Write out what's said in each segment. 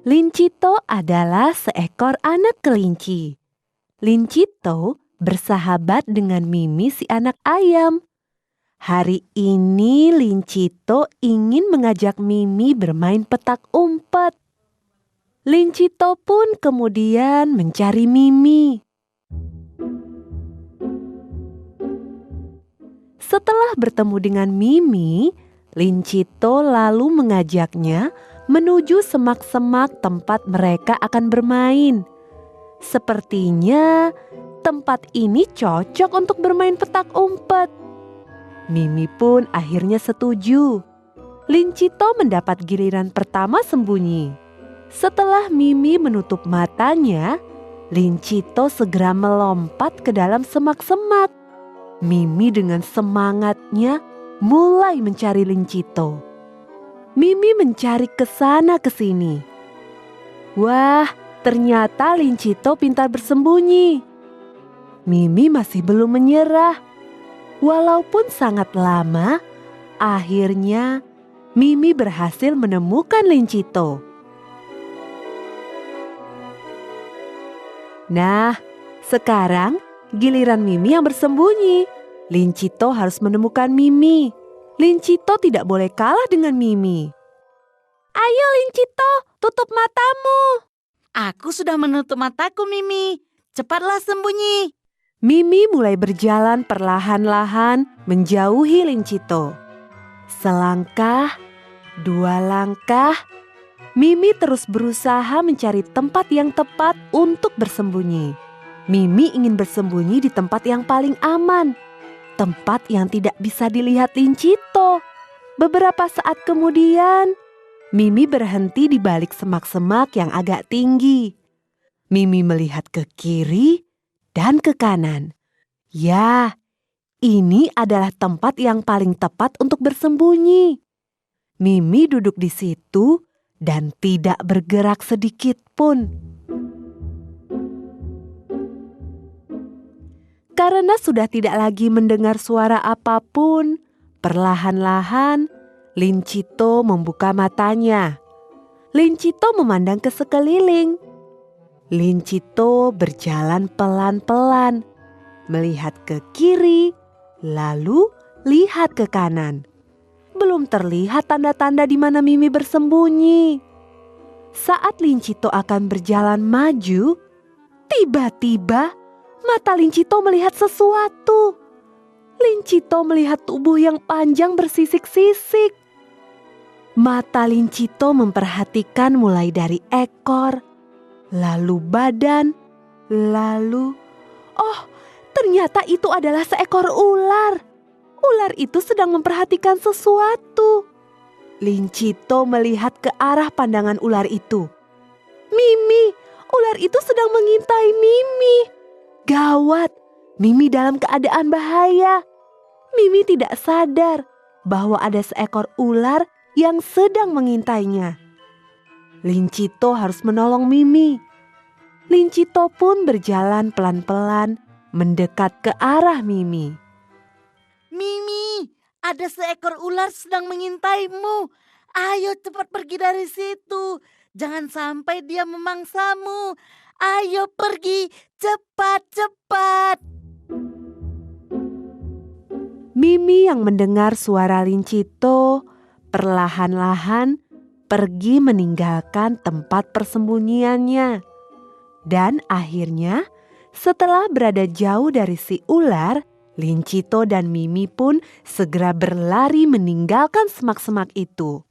Lincito adalah seekor anak kelinci. Lincito bersahabat dengan Mimi si anak ayam. Hari ini Lincito ingin mengajak Mimi bermain petak umpet. Lincito pun kemudian mencari Mimi. Setelah bertemu dengan Mimi, Lincito lalu mengajaknya menuju semak-semak tempat mereka akan bermain. Sepertinya tempat ini cocok untuk bermain petak umpet. Mimi pun akhirnya setuju. Lincito mendapat giliran pertama sembunyi. Setelah Mimi menutup matanya, Lincito segera melompat ke dalam semak-semak. Mimi dengan semangatnya mulai mencari Lincito. Mimi mencari ke sana ke sini. Wah, ternyata Lincito pintar bersembunyi. Mimi masih belum menyerah. Walaupun sangat lama, akhirnya Mimi berhasil menemukan Lincito. Nah, sekarang giliran Mimi yang bersembunyi. Lincito harus menemukan Mimi. Lincito tidak boleh kalah dengan Mimi. Ayo Lincito, tutup matamu. Aku sudah menutup mataku, Mimi. Cepatlah sembunyi. Mimi mulai berjalan perlahan-lahan menjauhi Lincito. Selangkah, dua langkah, Mimi terus berusaha mencari tempat yang tepat untuk bersembunyi. Mimi ingin bersembunyi di tempat yang paling aman, tempat yang tidak bisa dilihat Lincito. Beberapa saat kemudian, Mimi berhenti di balik semak-semak yang agak tinggi. Mimi melihat ke kiri dan ke kanan. Ya, ini adalah tempat yang paling tepat untuk bersembunyi. Mimi duduk di situ dan tidak bergerak sedikit pun. Karena sudah tidak lagi mendengar suara apapun, perlahan-lahan Lincito membuka matanya. Lincito memandang ke sekeliling. Lincito berjalan pelan-pelan, melihat ke kiri, lalu lihat ke kanan. Belum terlihat tanda-tanda di mana Mimi bersembunyi. Saat Lincito akan berjalan maju, tiba-tiba mata Lincito melihat sesuatu. Lincito melihat tubuh yang panjang bersisik-sisik. Mata Lincito memperhatikan mulai dari ekor, lalu badan, lalu... Oh, ternyata itu adalah seekor ular. Ular itu sedang memperhatikan sesuatu. Lincito melihat ke arah pandangan ular itu. Mimi, ular itu sedang mengintai Mimi. Gawat, Mimi dalam keadaan bahaya. Mimi tidak sadar bahwa ada seekor ular yang sedang mengintainya. Lincito harus menolong Mimi. Lincito pun berjalan pelan-pelan mendekat ke arah Mimi. Mimi, ada seekor ular sedang mengintaimu. Ayo cepat pergi dari situ. Jangan sampai dia memangsamu. Ayo pergi, cepat-cepat. Mimi yang mendengar suara Lincito perlahan-lahan pergi meninggalkan tempat persembunyiannya. Dan akhirnya setelah berada jauh dari si ular, Lincito dan Mimi pun segera berlari meninggalkan semak-semak itu.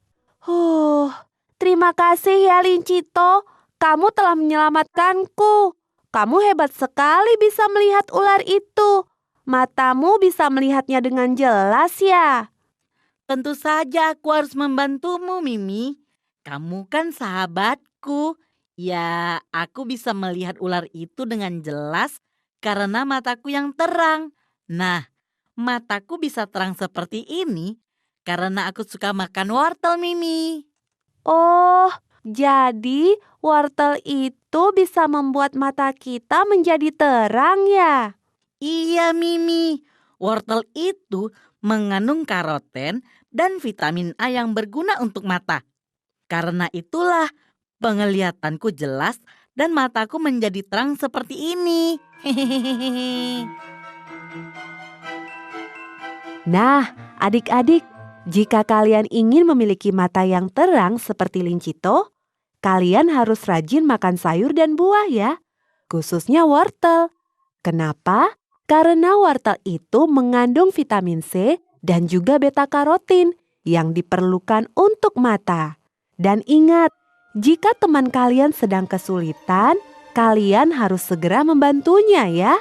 Terima kasih ya Lincito, kamu telah menyelamatkanku. Kamu hebat sekali bisa melihat ular itu. Matamu bisa melihatnya dengan jelas ya. Tentu saja aku harus membantumu, Mimi. Kamu kan sahabatku. Ya, aku bisa melihat ular itu dengan jelas karena mataku yang terang. Nah, mataku bisa terang seperti ini karena aku suka makan wortel, Mimi. Oh, jadi wortel itu bisa membuat mata kita menjadi terang ya? Iya, Mimi. Wortel itu mengandung karoten dan vitamin A yang berguna untuk mata. Karena itulah penglihatanku jelas dan mataku menjadi terang seperti ini. Hehehe. Nah, adik-adik, jika kalian ingin memiliki mata yang terang seperti Lincito, kalian harus rajin makan sayur dan buah ya, khususnya wortel. Kenapa? Karena wortel itu mengandung vitamin C dan juga beta-karotin yang diperlukan untuk mata. Dan ingat, jika teman kalian sedang kesulitan, kalian harus segera membantunya ya.